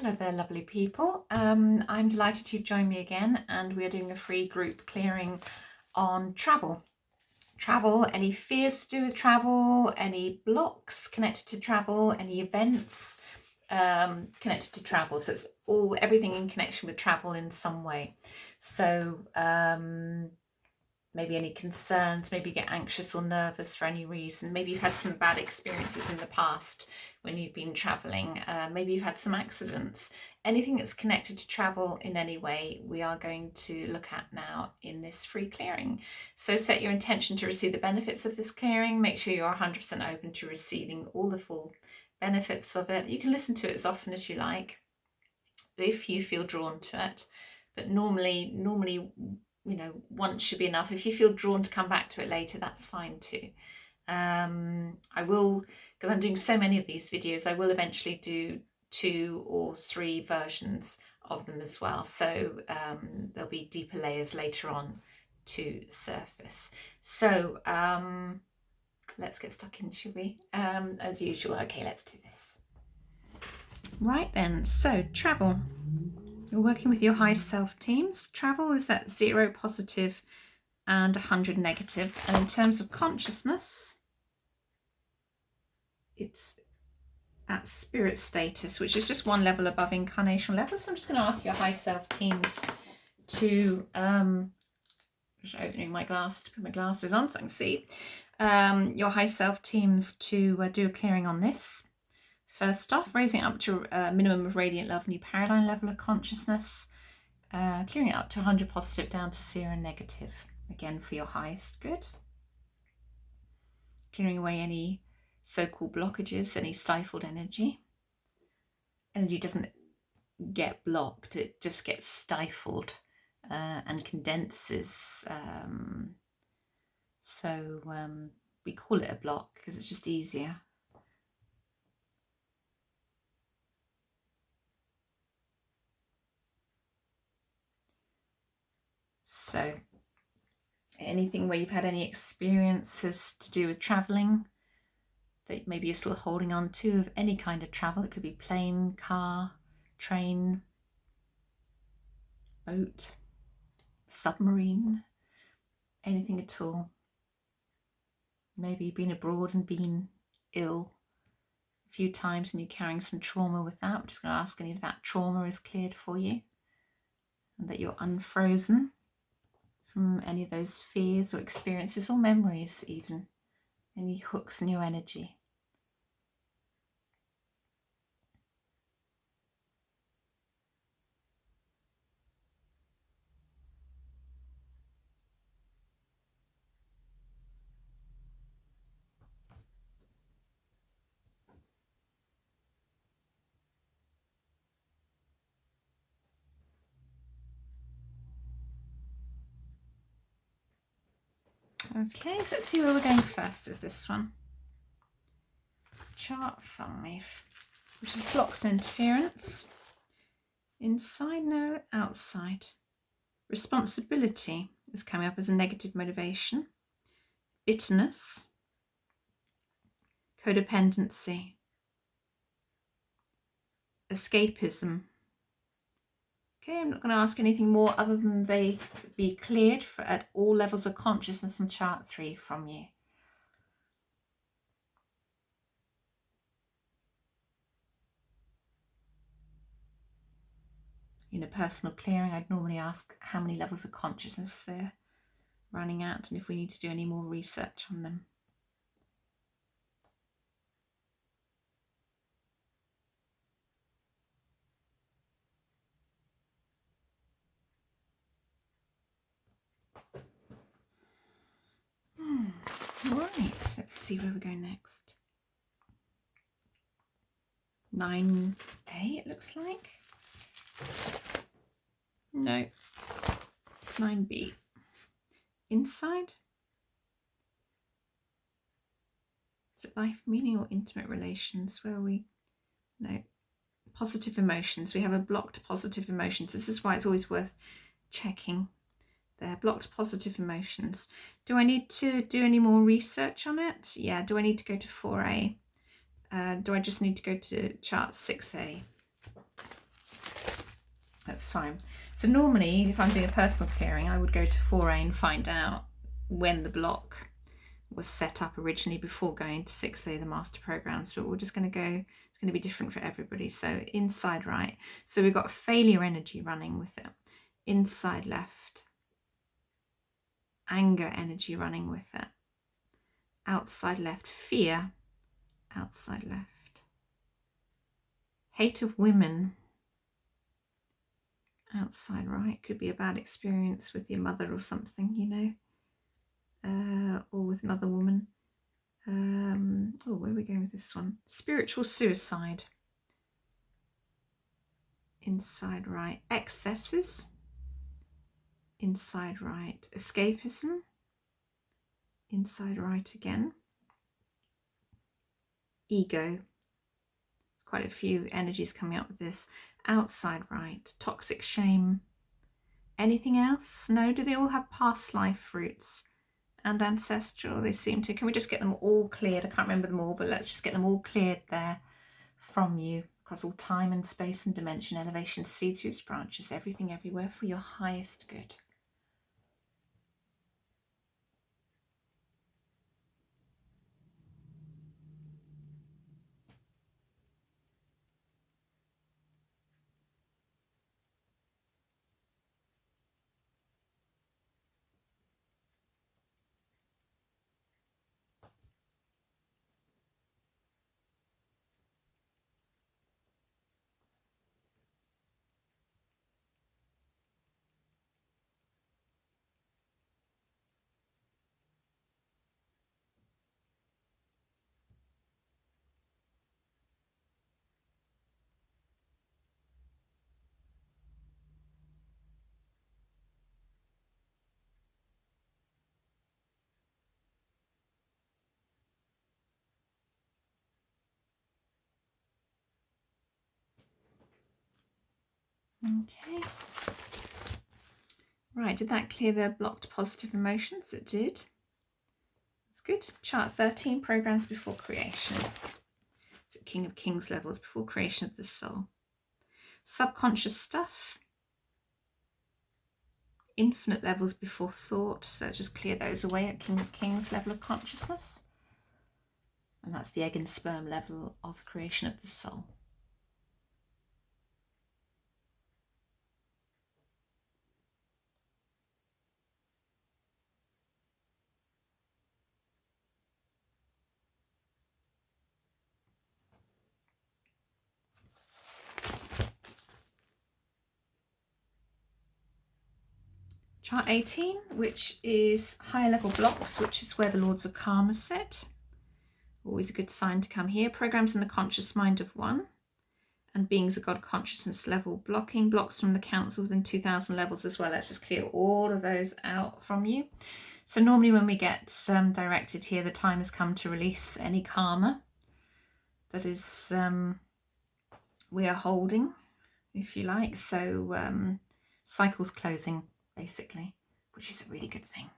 Hello there, lovely people. I'm delighted you've joined me again, and we are doing a free group clearing on travel. Any fears to do with travel, any blocks connected to travel, any events connected to travel. So it's everything in connection with travel in some way. So maybe any concerns, maybe you get anxious or nervous for any reason. Maybe you've had some bad experiences in the past when you've been traveling. Maybe you've had some accidents. Anything that's connected to travel in any way, we are going to look at now in this free clearing. So set your intention to receive the benefits of this clearing. Make sure you're 100% open to receiving all the full benefits of it. You can listen to it as often as you like if you feel drawn to it, but normally once should be enough. If you feel drawn to come back to it later, that's fine too. I will, because I'm doing so many of these videos, I will eventually do 2 or 3 versions of them as well. So there'll be deeper layers later on to surface. So let's get stuck in, shall we? As usual. Okay, let's do this. Right then, so travel. You're working with your high self teams. Travel is at 0 positive and 100 negative. And in terms of consciousness, it's at spirit status, which is just 1 level above incarnational level. So I'm just going to ask your high self teams to, just opening my glass to put my glasses on so I can see, your high self teams to do a clearing on this. First off, raising it up to a minimum of radiant love, new paradigm level of consciousness, clearing it up to 100 positive down to 0 negative, again for your highest good. Clearing away any so-called blockages, any stifled energy. Energy doesn't get blocked, it just gets stifled and condenses. So we call it a block because it's just easier. So anything where you've had any experiences to do with traveling that maybe you're still holding on to, of any kind of travel. It could be plane, car, train, boat, submarine, anything at all. Maybe you've been abroad and been ill a few times and you're carrying some trauma with that. I'm just going to ask any of that trauma is cleared for you and that you're unfrozen from any of those fears or experiences or memories, even any hooks in your energy. Okay, so let's see where we're going first with this one. Chart 5, which is blocks and interference. Inside, no, outside. Responsibility is coming up as a negative motivation. Bitterness. Codependency. Escapism. Okay, I'm not going to ask anything more other than they be cleared at all levels of consciousness in chart 3 from you. In a personal clearing, I'd normally ask how many levels of consciousness they're running at and if we need to do any more research on them. Right, let's see where we're going next. 9A, it looks like. No, it's 9B. Inside. Is it life, meaning, or intimate relations? Where are we? No. Positive emotions. We have a blocked positive emotions. This is why it's always worth checking. They're blocked positive emotions. Do I need to do any more research on it? Yeah. Do I need to go to 4A? Do I just need to go to chart 6A? That's fine. So normally, if I'm doing a personal clearing, I would go to 4A and find out when the block was set up originally before going to 6A, the master programs. But we're just going to go, it's going to be different for everybody. So inside right. So we've got failure energy running with it. Inside left. Anger energy running with it. Outside left. Fear. Outside left. Hate of women. Outside right. Could be a bad experience with your mother or something, you know, or with another woman. Oh, where are we going with this one? Spiritual suicide. Inside right. Excesses. Inside right. Escapism. Inside right again. Ego. There's quite a few energies coming up with this. Outside right. Toxic shame. Anything else? No? Do they all have past life roots and ancestral? They seem to. Can we just get them all cleared? I can't remember them all, but let's just get them all cleared there from you across all time and space and dimension, elevation, seeds, roots, branches, everything, everywhere for your highest good. Okay. Right, did that clear the blocked positive emotions? It did. That's good. Chart 13, programs before creation. It's at King of Kings levels, before creation of the soul. Subconscious stuff. Infinite levels before thought. So just clear those away at King of Kings level of consciousness. And that's the egg and sperm level of creation of the soul. Chart 18, which is higher level blocks, which is where the Lords of Karma sit. Always a good sign to come here. Programs in the conscious mind of one. And beings of God consciousness level. Blocking blocks from the council within 2000 levels as well. Let's just clear all of those out from you. So normally when we get directed here, the time has come to release any karma that is we are holding, if you like. So cycles closing, basically, which is a really good thing.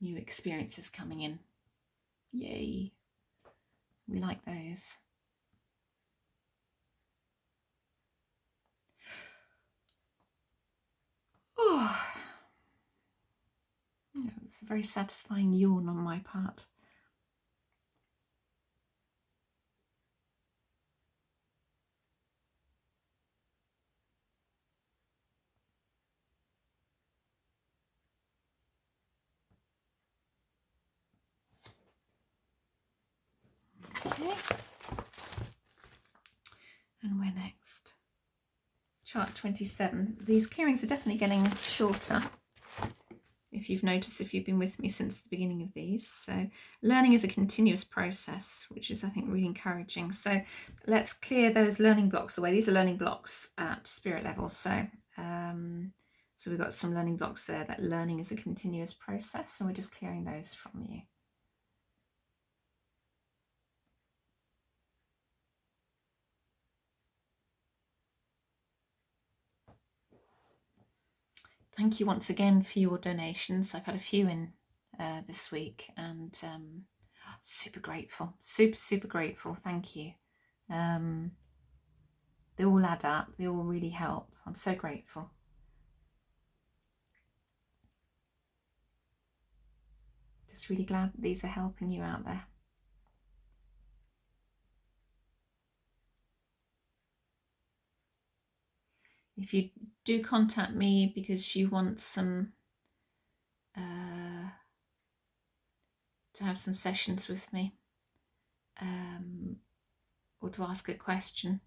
New experiences coming in. Yay. We like those. Oh, yeah, it's a very satisfying yawn on my part. Okay. And where next? Chart 27. These clearings are definitely getting shorter. If you've noticed, if you've been with me since the beginning of these. So learning is a continuous process, which is, I think, really encouraging. So let's clear those learning blocks away. These are learning blocks at spirit level. So so we've got some learning blocks there, that learning is a continuous process, and we're just clearing those from you. Thank you once again for your donations. I've had a few in this week, and super grateful, super grateful. Thank you. They all add up. They all really help. I'm so grateful. Just really glad that these are helping you out there. If you do contact me because you want some to have some sessions with me, or to ask a question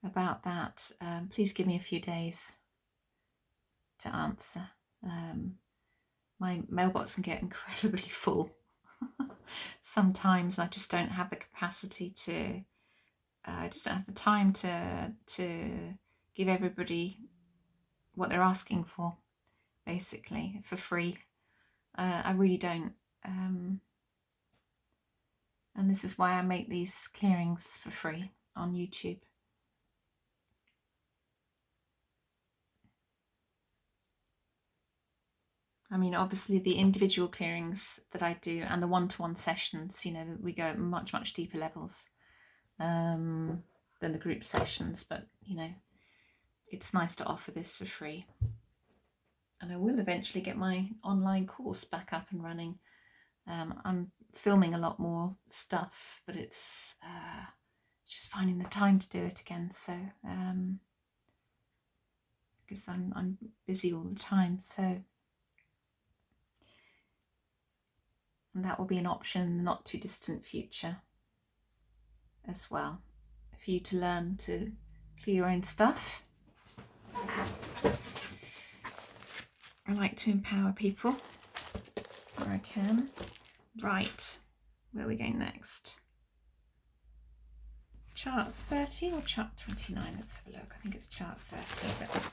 about that, please give me a few days to answer. My mailbox can get incredibly full. Sometimes I just don't have the capacity to, I just don't have the time to give everybody what they're asking for, basically, for free. I really don't. And this is why I make these clearings for free on YouTube. I mean, obviously the individual clearings that I do and the one-to-one sessions, you know, we go at much, much deeper levels than the group sessions, but, you know, it's nice to offer this for free. And I will eventually get my online course back up and running. I'm filming a lot more stuff, but it's just finding the time to do it again. So because I'm busy all the time, so. And that will be an option in the not too distant future as well, for you to learn to clear your own stuff. I like to empower people where I can. Right, where are we going next? Chart 30 or chart 29? Let's have a look. I think it's chart 30.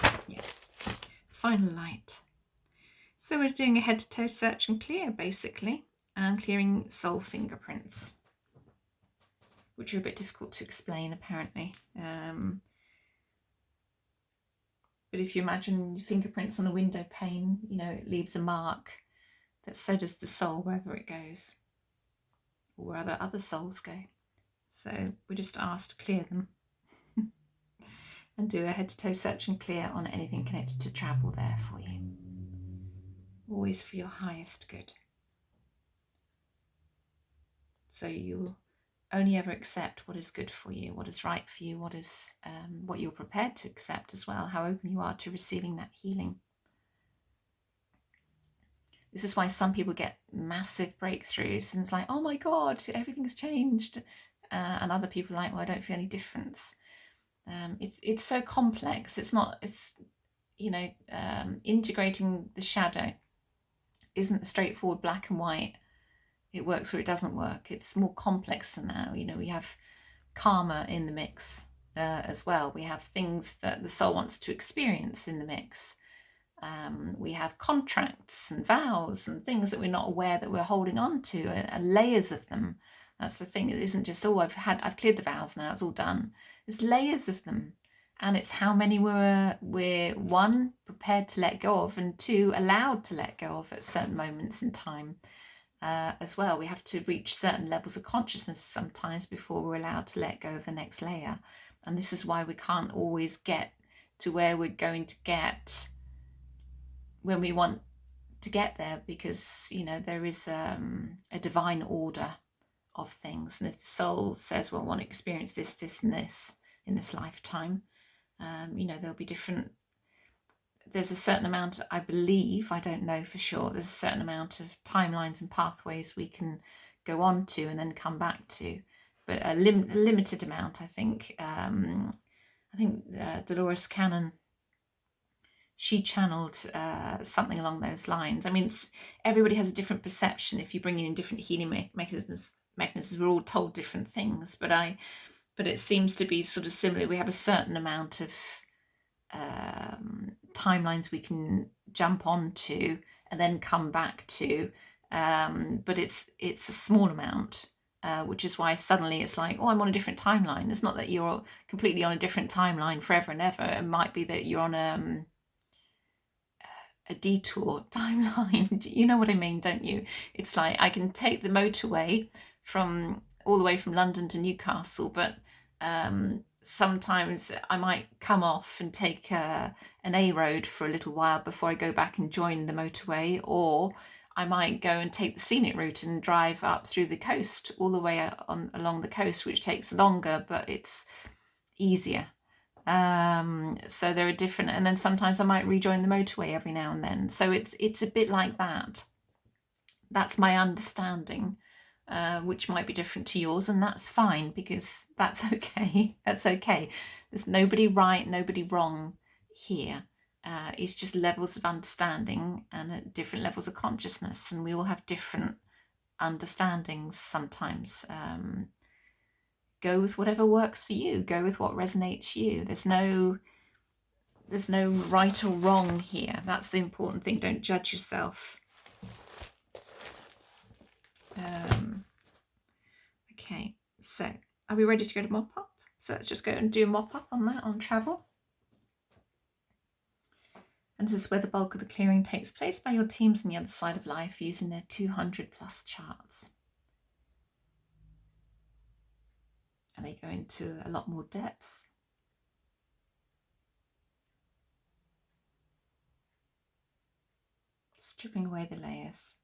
But yeah, final light. So we're doing a head to toe search and clear, basically, and clearing soul fingerprints, which are a bit difficult to explain, apparently. But if you imagine fingerprints on a window pane, you know, it leaves a mark. That so does the soul wherever it goes, or wherever other souls go. So we're just asked to clear them and do a head to toe search and clear on anything connected to travel there for you. Always for your highest good. So you'll only ever accept what is good for you, what is right for you, what is what you're prepared to accept as well, how open you are to receiving that healing. This is why some people get massive breakthroughs and it's like, oh my God, everything's changed. And other people are like, well, I don't feel any difference. It's so complex. It's you know, integrating the shadow isn't straightforward black and white. It works or it doesn't work. It's more complex than that. You know, we have karma in the mix as well. We have things that the soul wants to experience in the mix. We have contracts and vows and things that we're not aware that we're holding on to, and layers of them. That's the thing. It isn't just, oh, I've cleared the vows now, it's all done. There's layers of them. And it's how many we're one, prepared to let go of, and two, allowed to let go of at certain moments in time as well. We have to reach certain levels of consciousness sometimes before we're allowed to let go of the next layer. And this is why we can't always get to where we're going to get when we want to get there, because, you know, there is a divine order of things. And if the soul says, well, I want to experience this, this, and this in this lifetime, you know, there'll be different, there's a certain amount, I believe, I don't know for sure, there's a certain amount of timelines and pathways we can go on to and then come back to, but a limited amount, I think. Dolores Cannon, she channeled something along those lines. I mean, everybody has a different perception. If you bring in different healing mechanisms, we're all told different things, but it seems to be sort of similar. We have a certain amount of timelines we can jump onto and then come back to, but it's a small amount, which is why suddenly it's like, oh, I'm on a different timeline. It's not that you're completely on a different timeline forever and ever. It might be that you're on a detour timeline. You know what I mean, don't you? It's like I can take the motorway from all the way from London to Newcastle, but sometimes I might come off and take an A road for a little while before I go back and join the motorway, or I might go and take the scenic route and drive up through the coast, all the way along the coast, which takes longer, but it's easier. So there are different, and then sometimes I might rejoin the motorway every now and then. So it's a bit like that. That's my understanding, which might be different to yours, and that's fine, because that's okay. That's okay. There's nobody right, nobody wrong here. It's just levels of understanding and at different levels of consciousness, and we all have different understandings sometimes. Go with whatever works for you. Go with what resonates you. There's no right or wrong here. That's the important thing. Don't judge yourself. Okay, so are we ready to go to mop up? So let's just go and do a mop up on that, on travel. And this is where the bulk of the clearing takes place by your teams on the other side of life using their 200 plus charts. And they go into a lot more depth. Stripping away the layers.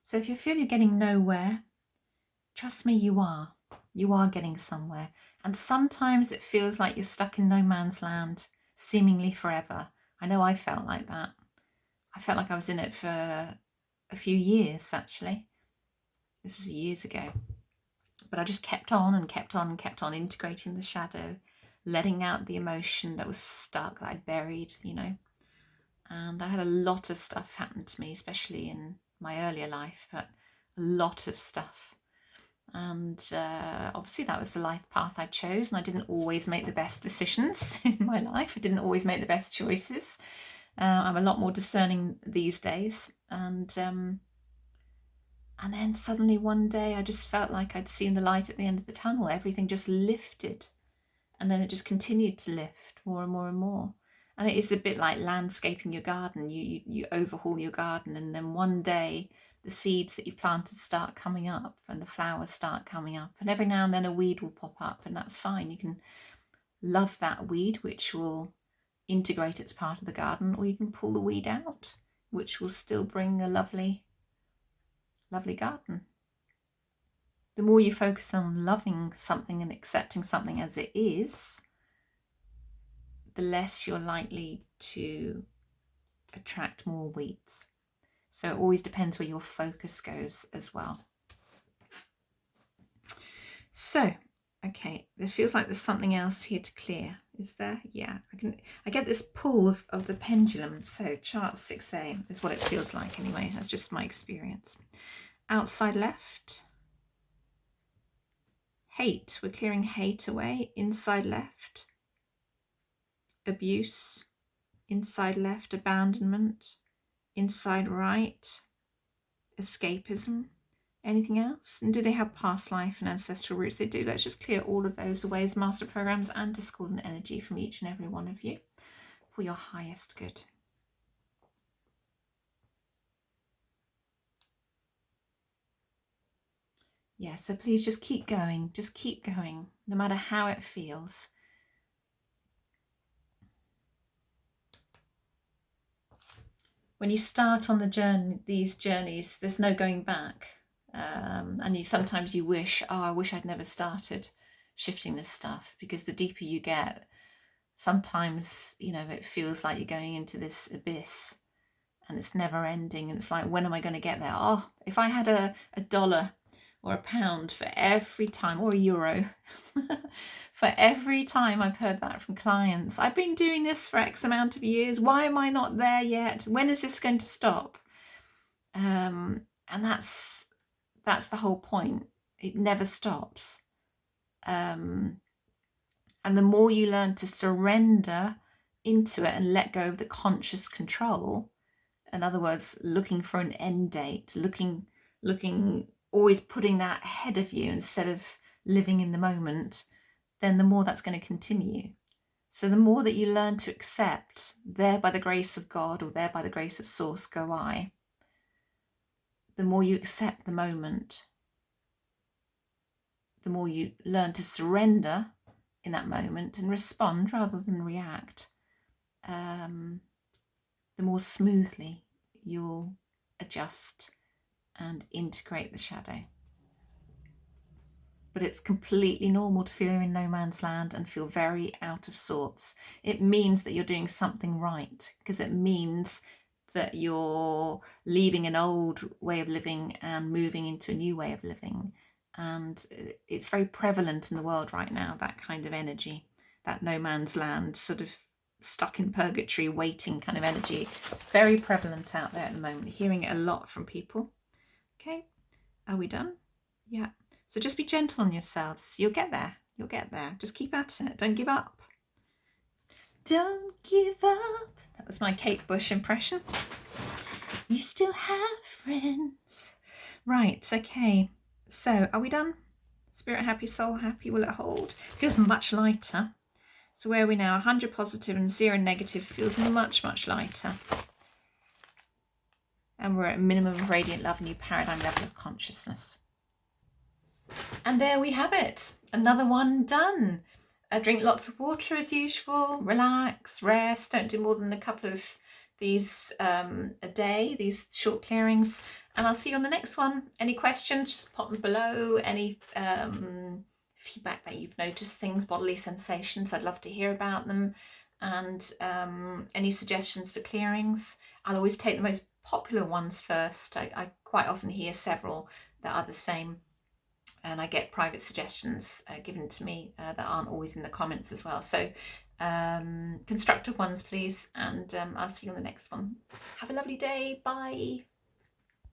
So if you feel you're getting nowhere, trust me, you are. You are getting somewhere. And sometimes it feels like you're stuck in no man's land, seemingly forever. I know I felt like that. I felt like I was in it for a few years, actually. This is years ago. But I just kept on and kept on and kept on, integrating the shadow, letting out the emotion that was stuck, that I'd buried, you know. And I had a lot of stuff happen to me, especially in my earlier life, but a lot of stuff. And obviously that was the life path I chose, and I didn't always make the best decisions in my life. I didn't always make the best choices. I'm a lot more discerning these days. And then suddenly one day I just felt like I'd seen the light at the end of the tunnel. Everything just lifted. And then it just continued to lift more and more and more. And it is a bit like landscaping your garden. You overhaul your garden, and then one day the seeds that you planted start coming up and the flowers start coming up. And every now and then a weed will pop up, and that's fine. You can love that weed, which will integrate its part of the garden, or you can pull the weed out, which will still bring a lovely, lovely garden. The more you focus on loving something and accepting something as it is, the less you're likely to attract more weeds. So it always depends where your focus goes as well. So, okay, it feels like there's something else here to clear. Is there? Yeah, I get this pull of the pendulum. So chart 6A is what it feels like anyway. That's just my experience. Outside left. Hate. We're clearing hate away. Inside left. Abuse. Inside left. Abandonment. Inside right. Escapism. Anything else? And do they have past life and ancestral roots? They do. Let's just clear all of those away as master programs and discordant energy from each and every one of you for your highest good. Yeah, so please just keep going. Just keep going, no matter how it feels. When you start on the journey, these journeys, there's no going back. And sometimes you wish, oh, I wish I'd never started shifting this stuff, because the deeper you get, sometimes, you know, it feels like you're going into this abyss and it's never ending. And it's like, when am I going to get there? Oh, if I had a dollar or a pound for every time, or a euro, for every time I've heard that from clients. I've been doing this for X amount of years. Why am I not there yet? When is this going to stop? And that's the whole point. It never stops. And the more you learn to surrender into it and let go of the conscious control, in other words, looking for an end date, looking, always putting that ahead of you instead of living in the moment, then the more that's going to continue. So the more that you learn to accept, there by the grace of God, or there by the grace of Source go I, the more you accept the moment, the more you learn to surrender in that moment and respond rather than react, the more smoothly you'll adjust and integrate the shadow. But it's completely normal to feel you're in no man's land and feel very out of sorts. It means that you're doing something right, because it means that you're leaving an old way of living and moving into a new way of living. And it's very prevalent in the world right now, that kind of energy, that no man's land, sort of stuck in purgatory, waiting kind of energy. It's very prevalent out there at the moment, hearing it a lot from people. Okay, are we done? Yeah. So just be gentle on yourselves. You'll get there. You'll get there. Just keep at it. Don't give up. Don't give up. That was my Kate Bush impression. You still have friends. Right, okay. So are we done? Spirit happy, soul happy. Will it hold? Feels much lighter. So where are we now? 100 positive and 0 negative feels much, much lighter. And we're at a minimum of radiant love, new paradigm level of consciousness. And there we have it. Another one done. Drink lots of water as usual. Relax, rest. Don't do more than a couple of these a day, these short clearings. And I'll see you on the next one. Any questions, just pop them below. Any feedback that you've noticed, things, bodily sensations, I'd love to hear about them. And any suggestions for clearings. I'll always take the most popular ones first. I quite often hear several that are the same. And I get private suggestions given to me that aren't always in the comments as well. So constructive ones, please. And I'll see you on the next one. Have a lovely day. Bye.